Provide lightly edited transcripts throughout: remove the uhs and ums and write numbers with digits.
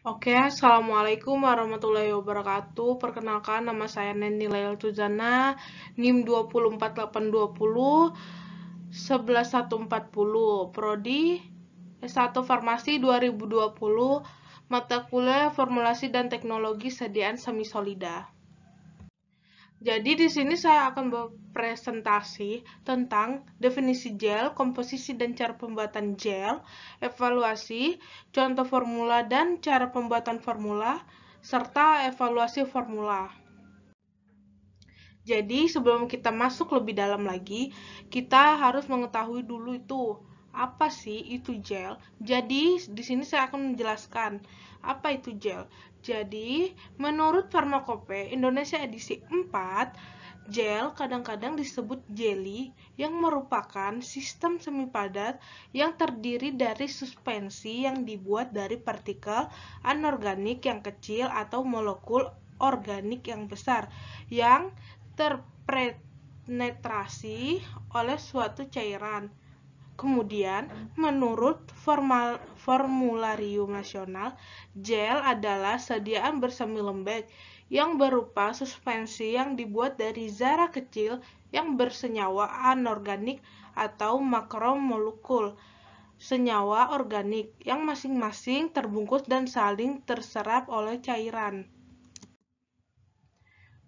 Oke, Assalamualaikum warahmatullahi wabarakatuh. Perkenalkan, nama saya Neni Lail Tuzana, NIM 24820 11140, Prodi S1 Farmasi 2020, mata kuliah Formulasi dan Teknologi Sediaan Semisolida. Jadi di sini saya akan berpresentasi tentang definisi gel, komposisi dan cara pembuatan gel, evaluasi, contoh formula dan cara pembuatan formula, serta evaluasi formula. Jadi sebelum kita masuk lebih dalam lagi, kita harus mengetahui dulu itu apa sih itu gel. Jadi di sini saya akan menjelaskan apa itu gel. Jadi menurut Pharmacope Indonesia edisi 4, gel kadang-kadang disebut jelly yang merupakan sistem semi padat yang terdiri dari suspensi yang dibuat dari partikel anorganik yang kecil atau molekul organik yang besar yang terpenetrasi oleh suatu cairan. Kemudian, menurut Formularium Nasional, gel adalah sediaan bersemi lembek yang berupa suspensi yang dibuat dari zarah kecil yang bersenyawa anorganik atau makromolekul senyawa organik yang masing-masing terbungkus dan saling terserap oleh cairan.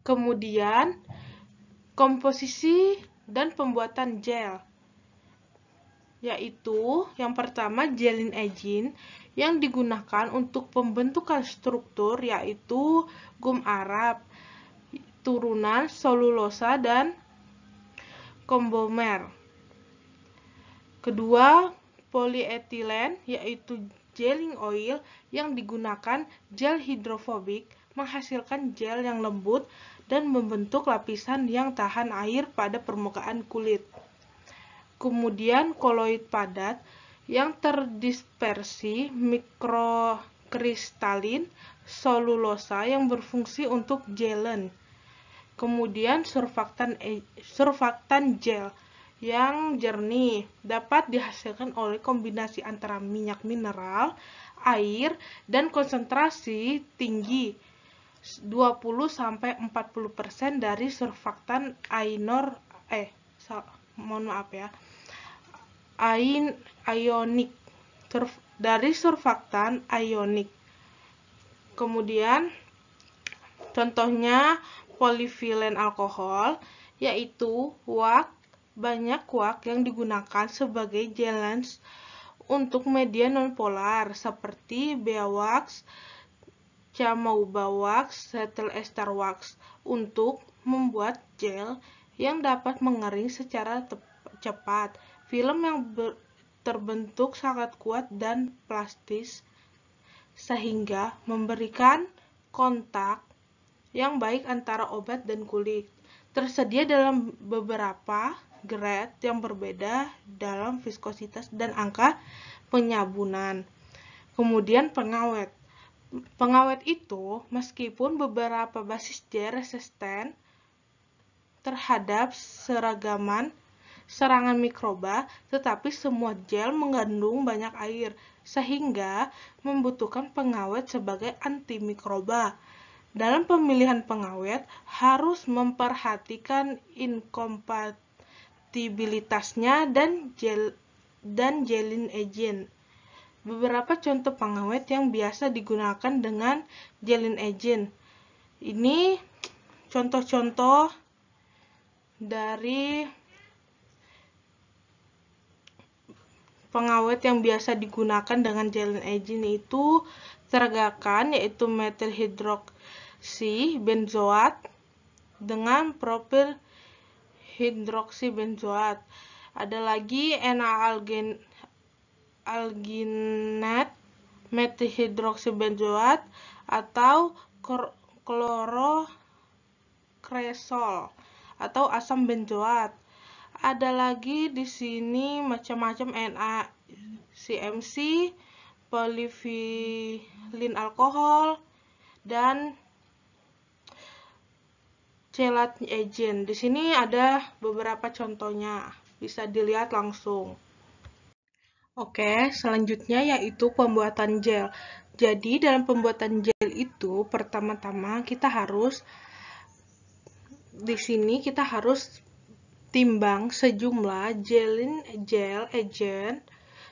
Kemudian, komposisi dan pembuatan gel, yaitu yang pertama gelin agent yang digunakan untuk pembentukan struktur, yaitu gum arab, turunan selulosa dan kompomer. Kedua, polietilen, yaitu gelling oil yang digunakan gel hidrofobik menghasilkan gel yang lembut dan membentuk lapisan yang tahan air pada permukaan kulit. Kemudian koloid padat yang terdispersi mikrokristalin selulosa yang berfungsi untuk gelen. Kemudian surfaktan gel yang jernih dapat dihasilkan oleh kombinasi antara minyak mineral, air, dan konsentrasi tinggi 20-40% dari surfaktan ionik dari surfaktan ionik. Kemudian contohnya polivilen alkohol, yaitu banyak kuak yang digunakan sebagai gelans untuk media nonpolar seperti beeswax, camauba wax, cetyl ester wax untuk membuat gel yang dapat mengering secara cepat. Film yang terbentuk sangat kuat dan plastis sehingga memberikan kontak yang baik antara obat dan kulit. Tersedia dalam beberapa grade yang berbeda dalam viskositas dan angka penyabunan. Kemudian pengawet. Pengawet itu, meskipun beberapa basis gel resisten terhadap serangan mikroba, tetapi semua gel mengandung banyak air, sehingga membutuhkan pengawet sebagai antimikroba. Dalam pemilihan pengawet, harus memperhatikan inkompatibilitasnya dan gelin agent. Beberapa contoh pengawet yang biasa digunakan dengan gelin agent. Ini contoh-contoh dari pengawet yang biasa digunakan dengan gelin agent itu tergakan, yaitu metil hidroksibenzoat dengan propil hidroksibenzoat. Ada lagi alginat metihidroksibenzoat atau klorokresol atau asam benzoat. Ada lagi di sini macam-macam NaCMC, polivilen alkohol, dan chelat agent. Di sini ada beberapa contohnya, bisa dilihat langsung. Oke, selanjutnya yaitu pembuatan gel. Jadi dalam pembuatan gel itu pertama-tama di sini kita harus timbang sejumlah gel agent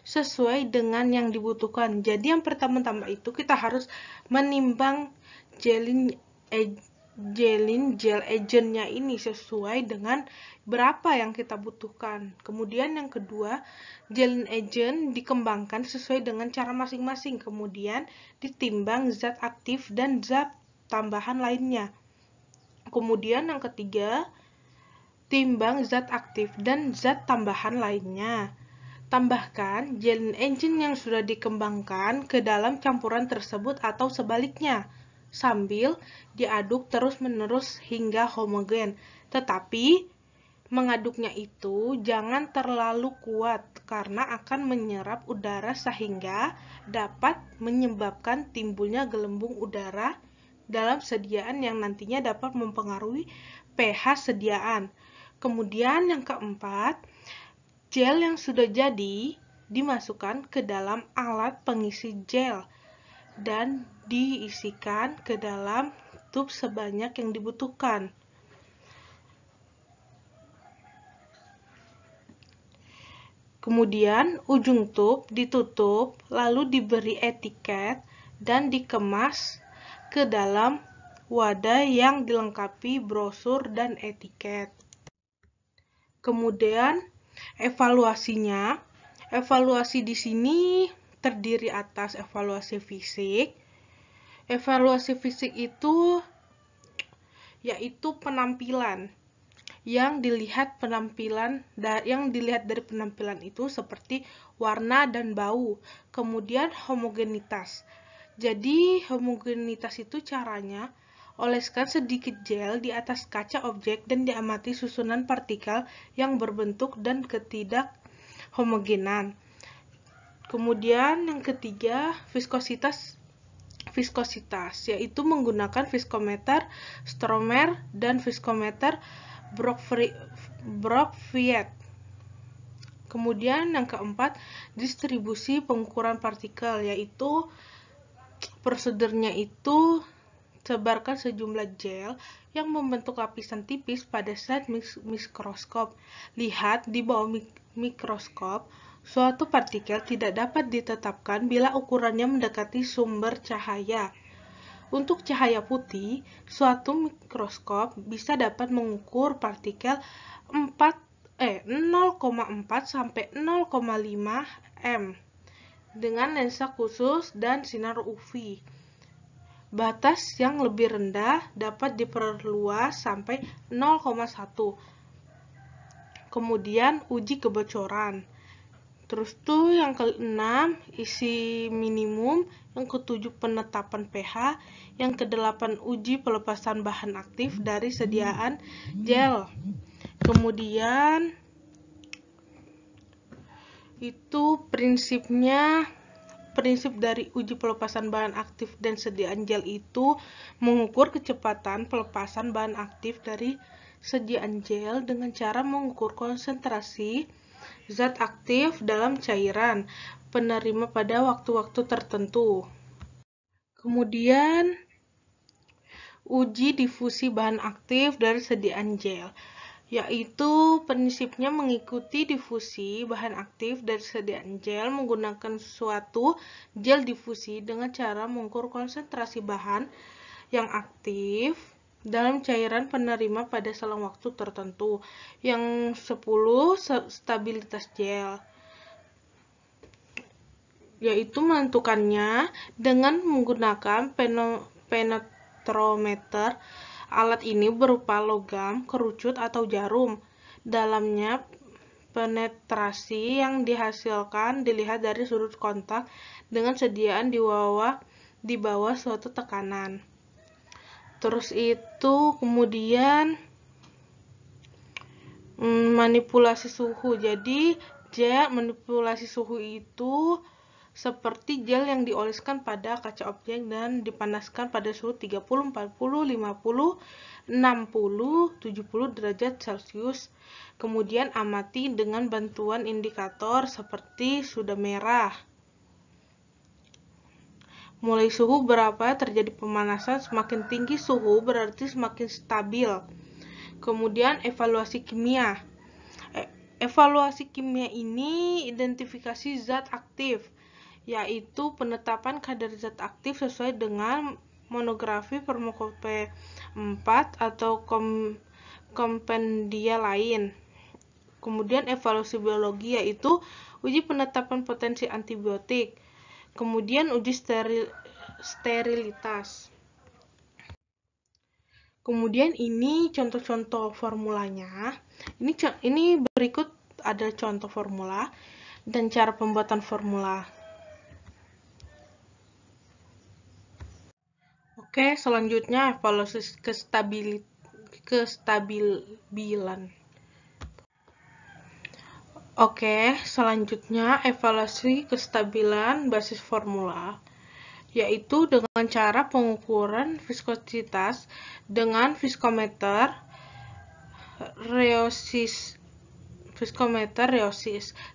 sesuai dengan yang dibutuhkan. Jadi yang pertama-tama itu kita harus menimbang gel agentnya ini sesuai dengan berapa yang kita butuhkan. Kemudian yang kedua, gelin agent dikembangkan sesuai dengan cara masing-masing. Kemudian ditimbang zat aktif dan zat tambahan lainnya. Kemudian yang ketiga, timbang zat aktif dan zat tambahan lainnya. Tambahkan gelin agent yang sudah dikembangkan ke dalam campuran tersebut atau sebaliknya, sambil diaduk terus-menerus hingga homogen. Tetapi, mengaduknya itu jangan terlalu kuat karena akan menyerap udara sehingga dapat menyebabkan timbulnya gelembung udara dalam sediaan yang nantinya dapat mempengaruhi pH sediaan. Kemudian yang keempat, gel yang sudah jadi dimasukkan ke dalam alat pengisi gel dan diisikan ke dalam tub sebanyak yang dibutuhkan. Kemudian ujung tub ditutup lalu diberi etiket dan dikemas ke dalam wadah yang dilengkapi brosur dan etiket. Kemudian evaluasi di sini terdiri atas evaluasi fisik. Evaluasi fisik itu yaitu penampilan. Yang dilihat dari penampilan itu seperti warna dan bau. Kemudian homogenitas. Jadi homogenitas itu caranya oleskan sedikit gel di atas kaca objek dan diamati susunan partikel yang berbentuk dan ketidak homogenan. Kemudian yang ketiga, viskositas yaitu menggunakan viskometer Stromer dan viskometer Brockfield. Kemudian yang keempat, distribusi pengukuran partikel, yaitu prosedurnya itu sebarkan sejumlah gel yang membentuk lapisan tipis pada slide mikroskop. Lihat di bawah mikroskop, suatu partikel tidak dapat ditetapkan bila ukurannya mendekati sumber cahaya. Untuk cahaya putih, suatu mikroskop bisa dapat mengukur partikel 0,4 sampai 0,5 m dengan lensa khusus dan sinar UV. Batas yang lebih rendah dapat diperluas sampai 0,1. Kemudian uji kebocoran. Terus tuh yang ke-6 isi minimum, yang ke-7 penetapan pH, yang ke-8 uji pelepasan bahan aktif dari sediaan gel. Kemudian itu prinsip dari uji pelepasan bahan aktif dan sediaan gel itu mengukur kecepatan pelepasan bahan aktif dari sediaan gel dengan cara mengukur konsentrasi zat aktif dalam cairan penerima pada waktu-waktu tertentu. Kemudian uji difusi bahan aktif dari sediaan gel, yaitu prinsipnya mengikuti difusi bahan aktif dari sediaan gel menggunakan suatu gel difusi dengan cara mengukur konsentrasi bahan yang aktif dalam cairan penerima pada selang waktu tertentu. Yang 10 stabilitas gel, yaitu menentukannya dengan menggunakan penetrometer. Alat ini berupa logam, kerucut, atau jarum. Dalamnya penetrasi yang dihasilkan dilihat dari sudut kontak dengan sediaan di bawah suatu tekanan. Terus itu kemudian manipulasi suhu. Jadi gel manipulasi suhu itu seperti gel yang dioleskan pada kaca objek dan dipanaskan pada suhu 30, 40, 50, 60, 70 derajat Celcius. Kemudian amati dengan bantuan indikator seperti sudah merah. Mulai suhu berapa terjadi pemanasan, semakin tinggi suhu berarti semakin stabil. Kemudian evaluasi kimia. Evaluasi kimia ini identifikasi zat aktif, yaitu penetapan kadar zat aktif sesuai dengan monografi Farmakope 4 atau kompendia lain. Kemudian evaluasi biologi yaitu uji penetapan potensi antibiotik. Kemudian uji sterilitas. Kemudian ini contoh-contoh formulanya. Ini berikut ada contoh formula dan cara pembuatan formula. Oke, selanjutnya evaluasi kestabilan. Oke, selanjutnya evaluasi kestabilan basis formula, yaitu dengan cara pengukuran viskositas dengan viskometer reosis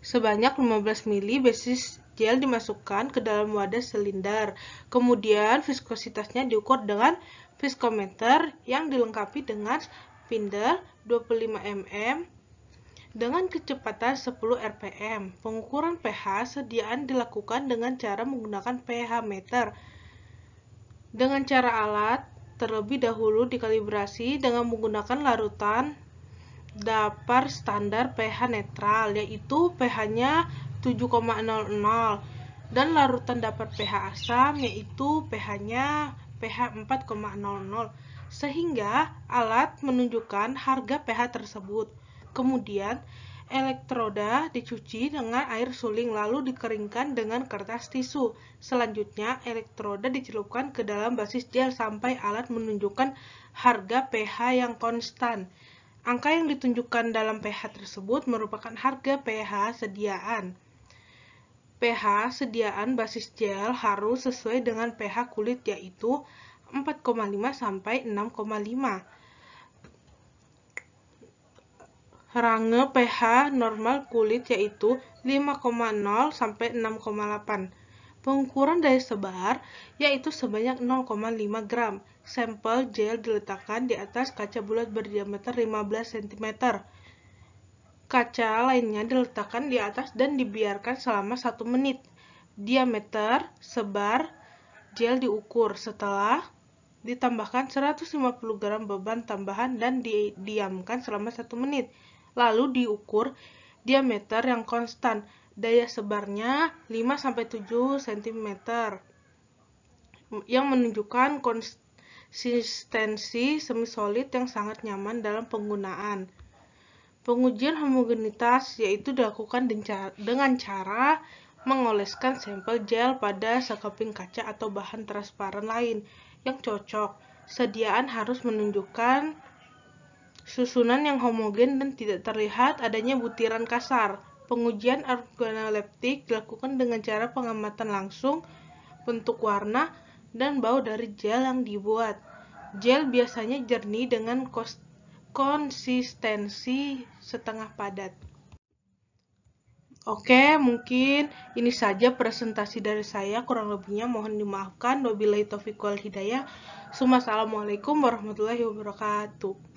sebanyak 15 ml basis gel dimasukkan ke dalam wadah silinder. Kemudian viskositasnya diukur dengan viskometer yang dilengkapi dengan spindle 25 mm dengan kecepatan 10 rpm. Pengukuran pH sediaan dilakukan dengan cara menggunakan pH meter. Dengan cara alat, terlebih dahulu dikalibrasi dengan menggunakan larutan dapar standar pH netral, yaitu pH-nya 7,00, dan larutan dapar pH asam, yaitu pH-nya pH 4,00, sehingga alat menunjukkan harga pH tersebut. Kemudian, elektroda dicuci dengan air suling lalu dikeringkan dengan kertas tisu. Selanjutnya, elektroda dicelupkan ke dalam basis gel sampai alat menunjukkan harga pH yang konstan. Angka yang ditunjukkan dalam pH tersebut merupakan harga pH sediaan. pH sediaan basis gel harus sesuai dengan pH kulit, yaitu 4,5 sampai 6,5. Range pH normal kulit yaitu 5,0 sampai 6,8. Pengukuran daya sebar yaitu sebanyak 0,5 gram. Sampel gel diletakkan di atas kaca bulat berdiameter 15 cm. Kaca lainnya diletakkan di atas dan dibiarkan selama 1 menit. Diameter sebar gel diukur setelah ditambahkan 150 gram beban tambahan dan didiamkan selama 1 menit. Lalu diukur diameter yang konstan, daya sebarnya 5-7 cm, yang menunjukkan konsistensi semi-solid yang sangat nyaman dalam penggunaan. Pengujian homogenitas yaitu dilakukan dengan cara mengoleskan sampel gel pada sekeping kaca atau bahan transparan lain yang cocok. Sediaan harus menunjukkan susunan yang homogen dan tidak terlihat adanya butiran kasar. Pengujian organoleptik dilakukan dengan cara pengamatan langsung bentuk warna dan bau dari gel yang dibuat. Gel biasanya jernih dengan konsistensi setengah padat. Oke, mungkin ini saja presentasi dari saya. Kurang lebihnya mohon dimaafkan. Wabillahi taufiq wal hidayah. Assalamualaikum warahmatullahi wabarakatuh.